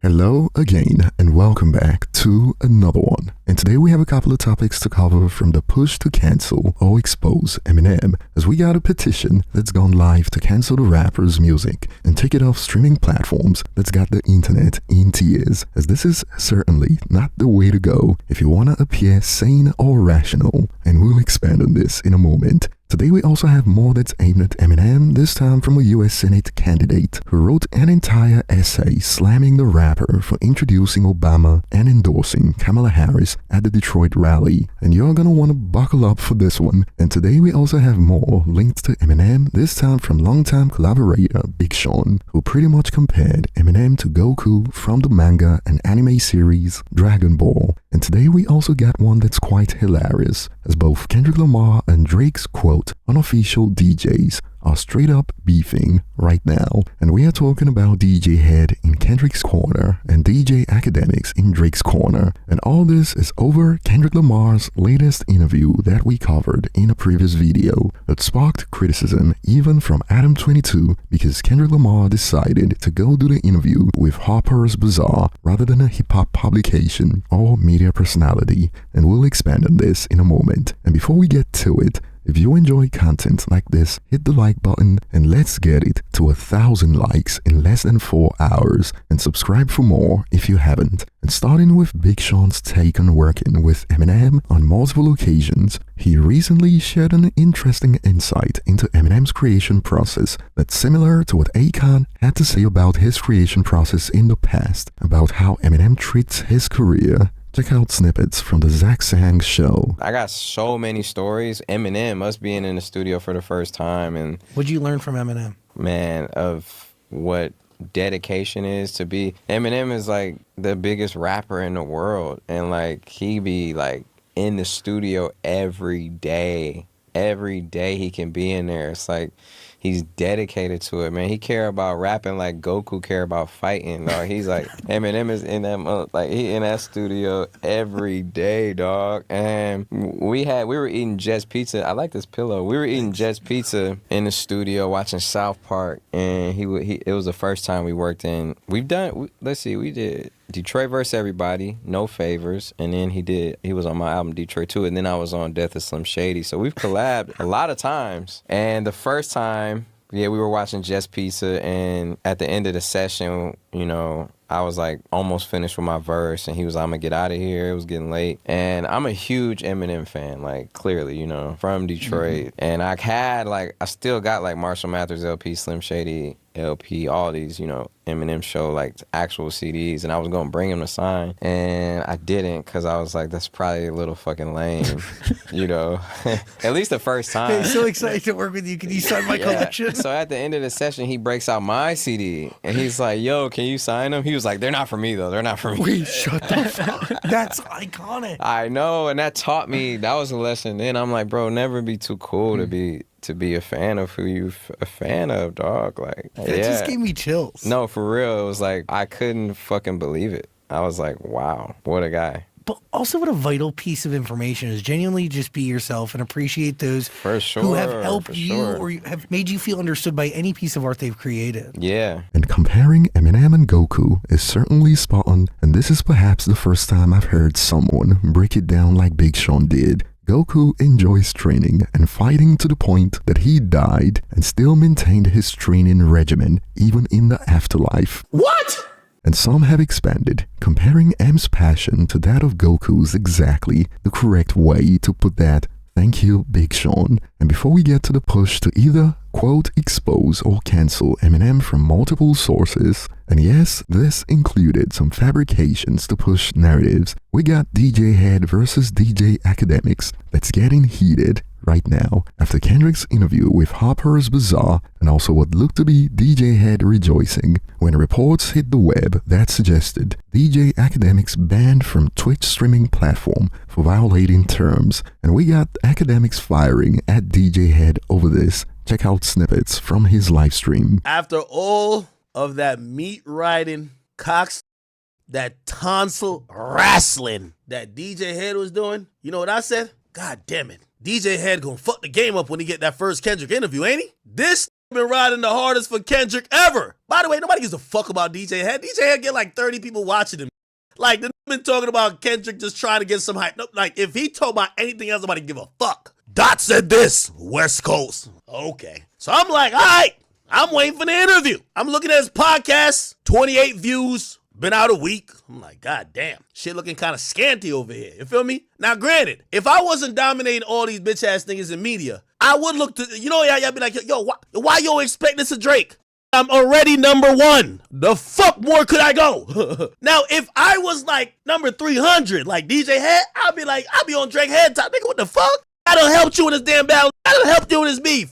Hello again and welcome back to another one. And today we have a couple of topics to cover, from the push to cancel or expose Eminem, as we got a petition that's gone live to cancel the rapper's music and take it off streaming platforms that's got the internet in tears, as this is certainly not the way to go if you want to appear sane or rational, and we'll expand on this in a moment. Today we also have more that's aimed at Eminem, this time from a US Senate candidate who wrote an entire essay slamming the rapper for introducing Obama and endorsing Kamala Harris at the Detroit rally. And you're gonna want to buckle up for this one. And today we also have more linked to Eminem, this time from longtime collaborator Big Sean, who pretty much compared Eminem to Goku from the manga and anime series Dragon Ball. And today we also got one that's quite hilarious, as both Kendrick Lamar and Drake's quote unofficial DJs are straight up beefing right now. And we are talking about DJ Head in Kendrick's corner and DJ Academics in Drake's corner. And all this is over Kendrick Lamar's latest interview that we covered in a previous video that sparked criticism even from Adam22, because Kendrick Lamar decided to go do the interview with Harper's Bazaar rather than a hip-hop publication or media personality. And we'll expand on this in a moment. And before we get to it, if you enjoy content like this, hit the like button and let's get it to 1,000 likes in less than 4 hours, and subscribe for more if you haven't. And starting with Big Sean's take on working with Eminem on multiple occasions, he recently shared an interesting insight into Eminem's creation process that's similar to what Akon had to say about his creation process in the past, about how Eminem treats his career. Check out snippets from the Zach Sang show. I got so many stories. Eminem, us being in the studio for the first time. And what'd you learn from Eminem? Man, of what dedication is to be. Eminem is like the biggest rapper in the world. And like he be like in the studio every day. Every day he can be in there. It's like he's dedicated to it, man. He care about rapping like Goku care about fighting, dog. He's like, Eminem is in that, like he in that studio every day, dog. And we were eating Jets Pizza. I like this pillow. We were eating Jets Pizza in the studio watching South Park, and it was the first time we worked in. We did Detroit vs. Everybody, No Favors, and then he was on my album Detroit 2, and then I was on Death of Slim Shady. So we've collabed a lot of times. And the first time, we were watching Jess Pizza, and at the end of the session, I was like almost finished with my verse, and he was like, I'm gonna get out of here. It was getting late. And I'm a huge Eminem fan, like clearly, from Detroit. And I still got like Marshall Mathers LP, Slim Shady LP, all these, Eminem show, like actual CDs, and I was gonna bring him to sign, and I didn't, because I was like, that's probably a little fucking lame, at least the first time. Hey, so excited to work with you. Can you sign my collection? So at the end of the session, he breaks out my CD, and he's like, yo, can you sign them? He was like, they're not for me, though. They're not for me. Wait, shut the fuck. That's iconic. I know, and that taught me, that was a lesson. Then I'm like, bro, never be too cool to be a fan of who you a fan of, dog. Like, that just gave me chills. No, for real. It was like, I couldn't fucking believe it. I was like, wow, what a guy. But also what a vital piece of information is genuinely just be yourself and appreciate those who have helped you or have made you feel understood by any piece of art they've created. Yeah. And comparing Eminem and Goku is certainly spot on, and this is perhaps the first time I've heard someone break it down like Big Sean did. Goku enjoys training and fighting to the point that he died and still maintained his training regimen even in the afterlife. What? And some have expanded, comparing M's passion to that of Goku's exactly the correct way to put that. Thank you, Big Sean. And before we get to the push to either, quote, expose or cancel Eminem from multiple sources, and yes, this included some fabrications to push narratives, we got DJ Head versus DJ Academics that's getting heated right now after Kendrick's interview with Harper's Bazaar, and also what looked to be DJ Head rejoicing when reports hit the web that suggested DJ Academics banned from Twitch streaming platform for violating terms. And we got Academics firing at DJ Head over this. Check out snippets from his live stream. After all of that meat riding, cocks, that tonsil wrestling that DJ Head was doing, you know what I said? God damn it. DJ Head gonna fuck the game up when he get that first Kendrick interview, ain't he? This been riding the hardest for Kendrick ever. By the way, nobody gives a fuck about DJ Head. DJ Head get like 30 people watching him. Like, they've been talking about Kendrick just trying to get some hype. No, like, if he talk about anything else, nobody give a fuck. Dot said this, West Coast. Okay. So I'm like, all right, I'm waiting for the interview. I'm looking at his podcast, 28 views, been out a week. I'm like, God damn, shit looking kind of scanty over here. You feel me? Now, granted, if I wasn't dominating all these bitch-ass niggas in media, I would look to, you know, y'all be like, yo, why you expect this of Drake? I'm already number 1. The fuck more could I go? Now, if I was like number 300, like DJ Head, I'd be on Drake Head top. Nigga, what the fuck? I done helped you in this damn battle. I done helped you in this beef.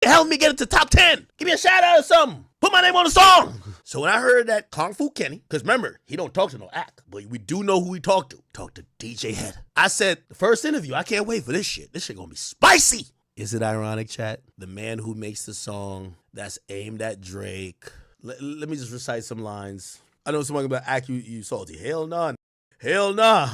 Help me get it to top 10. Give me a shout out or something. Put my name on the song. So when I heard that Kung Fu Kenny, because remember, he don't talk to no act, but we do know who he talked to. Talked to DJ Head. I said, the first interview, I can't wait for this shit. This shit gonna be spicy. Is it ironic, chat? The man who makes the song that's aimed at Drake. Let me just recite some lines. I know someone gonna act you salty. Hell nah. Hell nah.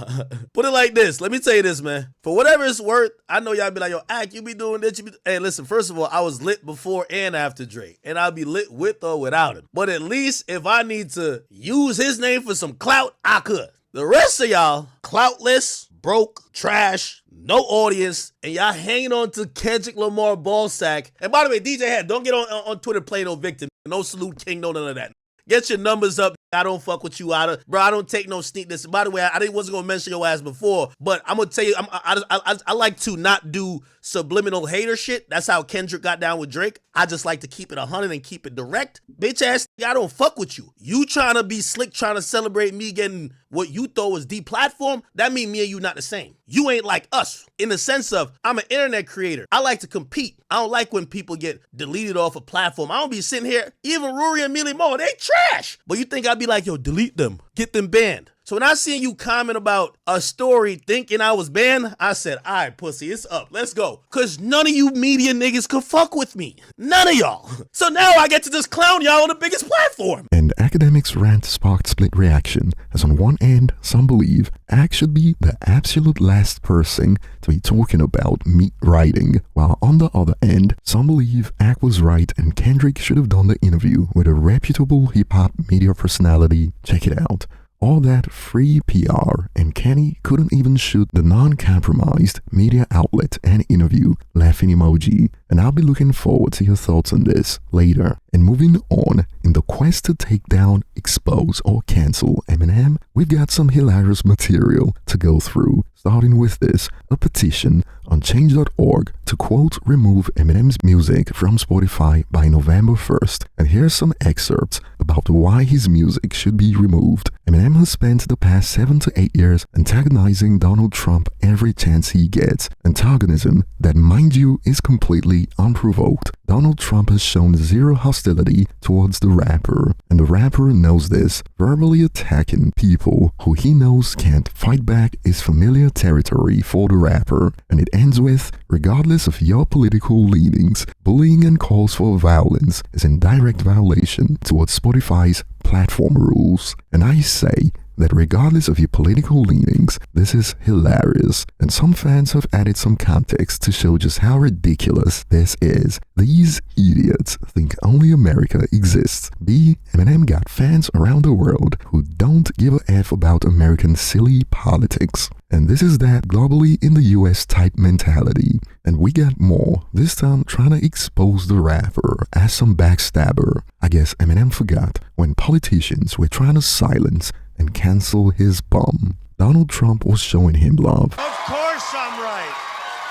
Put it like this. Let me tell you this, man. For whatever it's worth, I know y'all be like, yo, Ack, you be doing this. Hey, listen, first of all, I was lit before and after Drake. And I'll be lit with or without him. But at least if I need to use his name for some clout, I could. The rest of y'all, cloutless, broke, trash, no audience, and y'all hanging on to Kendrick Lamar ballsack. And by the way, DJ Head, don't get on Twitter playing no victim. No salute king, no none of that. Get your numbers up. I don't fuck with you bro. I don't take no sneakness. By the way, I wasn't gonna mention your ass before, but I'm gonna tell you, I like to not do subliminal hater shit. That's how Kendrick got down with Drake. I just like to keep it 100 and keep it direct. Bitch ass, I don't fuck with you. You trying to be slick, trying to celebrate me getting what you thought was deplatformed. That mean me and you not the same. You ain't like us in the sense of I'm an internet creator. I like to compete. I don't like when people get deleted off a platform. I don't be sitting here. Even Rory and Millie Mo, they trash. But you think I'd be like, yo, delete them, get them banned. So when I seen you comment about a story thinking I was banned, I said, all right, pussy, it's up. Let's go. Because none of you media niggas could fuck with me. None of y'all. So now I get to just clown y'all on the biggest platform. And academics' rant sparked split reaction, as on one end, some believe Ack should be the absolute last person to be talking about meat writing, while on the other end, some believe Ack was right and Kendrick should have done the interview with a reputable hip-hop media personality. Check it out. All that free PR, and Kenny couldn't even shoot the non-compromised media outlet and interview, laughing emoji. And I'll be looking forward to your thoughts on this later. And moving on, in the quest to take down, expose, or cancel Eminem, we've got some hilarious material to go through. Starting with this, a petition on change.org to quote remove Eminem's music from Spotify by November 1st. And here's some excerpts about why his music should be removed. Eminem has spent the past 7 to 8 years antagonizing Donald Trump every chance he gets. Antagonism that, mind you, is completely unprovoked. Donald Trump has shown zero hostility towards the rapper, and the rapper knows this. Verbally attacking people who he knows can't fight back is familiar territory for the rapper, and it ends with, regardless of your political leanings, bullying and calls for violence is in direct violation towards Spotify's platform rules. And I say that regardless of your political leanings, this is hilarious, and some fans have added some context to show just how ridiculous this is. These idiots think only America exists. Eminem got fans around the world who don't give a F about American silly politics. And this is that globally in the US type mentality. And we got more, this time trying to expose the rapper as some backstabber. I guess Eminem forgot when politicians were trying to silence and cancel his bum. Donald Trump was showing him love. Of course I'm right.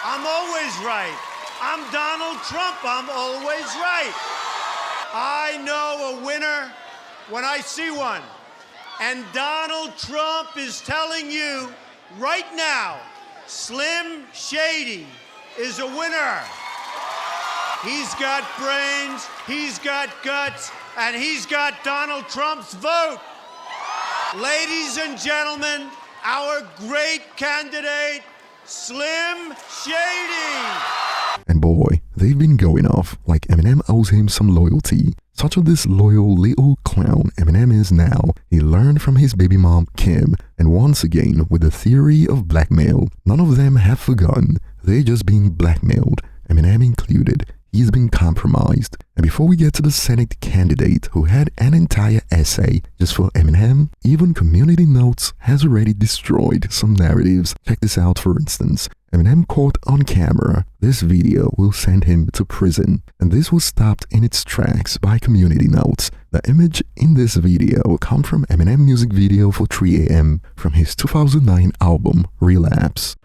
I'm always right. I'm Donald Trump. I'm always right. I know a winner when I see one. And Donald Trump is telling you right now, Slim Shady is a winner. He's got brains, he's got guts, and he's got Donald Trump's vote. Ladies and gentlemen, our great candidate, Slim Shady. And boy, they've been going off like Eminem owes him some loyalty. Such a disloyal little clown Eminem is now. He learned from his baby mom, Kim, and once again with the theory of blackmail. None of them have forgotten. They're just being blackmailed, Eminem included. he's been compromised. And before we get to the Senate candidate who had an entire essay just for Eminem, even Community Notes has already destroyed some narratives. Check this out, for instance. Eminem caught on camera. This video will send him to prison, and this was stopped in its tracks by Community Notes. The image in this video will come from Eminem music video for 3 AM from his 2009 album Relapse.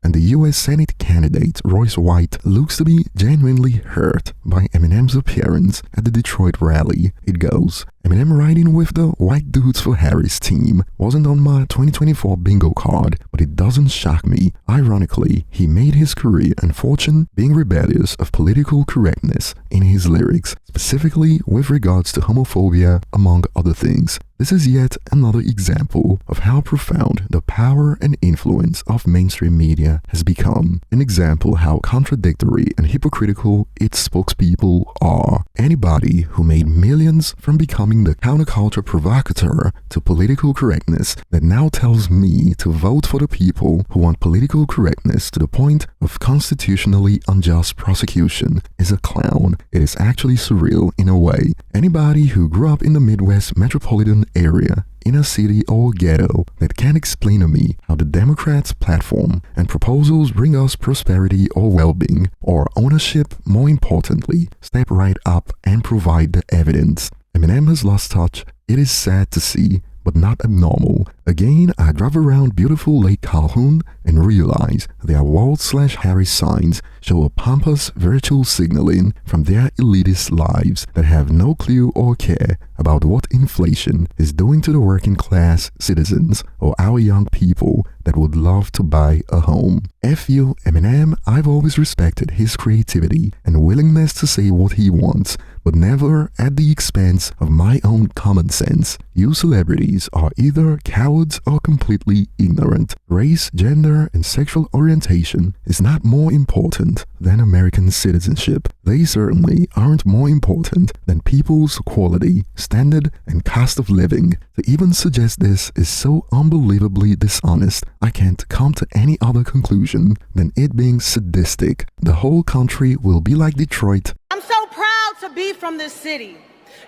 And the US Senate candidate Royce White looks to be genuinely hurt by Eminem's appearance at the Detroit rally. It goes, Eminem riding with the White Dudes for Harris team wasn't on my 2024 bingo card, but it doesn't shock me. Ironically, he made his career and fortune being rebellious of political correctness in his lyrics, specifically with regards to homophobia, among other things. This is yet another example of how profound the power and influence of mainstream media has become. An example how contradictory and hypocritical its spokespeople are. Anybody who made millions from becoming the counterculture provocateur to political correctness that now tells me to vote for the people who want political correctness to the point of constitutionally unjust prosecution is a clown. It is actually surreal in a way. Anybody who grew up in the Midwest metropolitan area, in a city or ghetto, that can't explain to me how the Democrats' platform and proposals bring us prosperity or well-being or ownership, more importantly, step right up and provide the evidence. Eminem has lost touch. It is sad to see, but not abnormal. Again, I drive around beautiful Lake Calhoun and realize their Walt/Harris signs show a pompous virtual signaling from their elitist lives that have no clue or care about what inflation is doing to the working class citizens or our young people that would love to buy a home. F you, Eminem. I've always respected his creativity and willingness to say what he wants, but never at the expense of my own common sense. You celebrities are either cowards or completely ignorant. Race, gender, and sexual orientation is not more important than American citizenship. They certainly aren't more important than people's quality, standard, and cost of living. To even suggest this is so unbelievably dishonest, I can't come to any other conclusion than it being sadistic. The whole country will be like Detroit. I'm so proud to be from this city.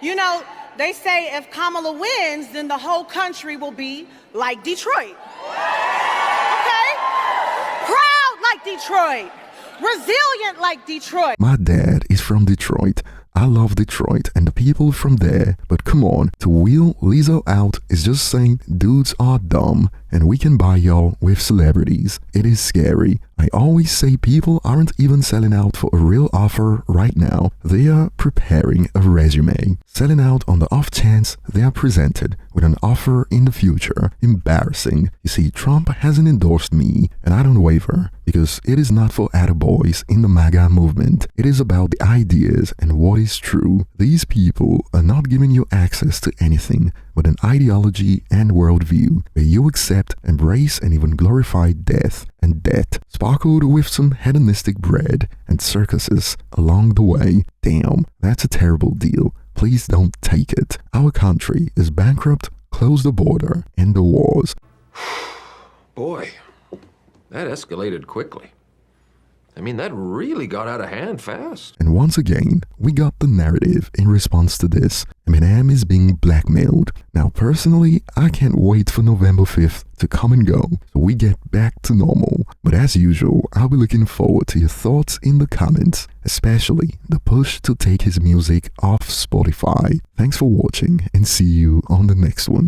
You know, they say if Kamala wins, then the whole country will be like Detroit. Okay? Proud like Detroit. Resilient like Detroit. My dad is from Detroit. I love Detroit and the people from there, but come on, to wheel Lizzo out is just saying dudes are dumb and we can buy y'all with celebrities. It is scary. I always say people aren't even selling out for a real offer right now. They are preparing a resume, selling out on the off chance they are presented with an offer in the future. Embarrassing. You see, Trump hasn't endorsed me, and I don't waver, because it is not for attaboys in the MAGA movement. It is about the ideas and what is true. These people are not giving you access to anything but an ideology and worldview where you accept, embrace, and even glorify death and debt, sparkled with some hedonistic bread and circuses along the way. Damn, that's a terrible deal. Please don't take it. Our country is bankrupt. Close the border. End the wars. Boy, that escalated quickly. I mean, that really got out of hand fast. And once again, we got the narrative in response to this. Eminem is being blackmailed. Now, personally, I can't wait for November 5th to come and go so we get back to normal. But as usual, I'll be looking forward to your thoughts in the comments, especially the push to take his music off Spotify. Thanks for watching and see you on the next one.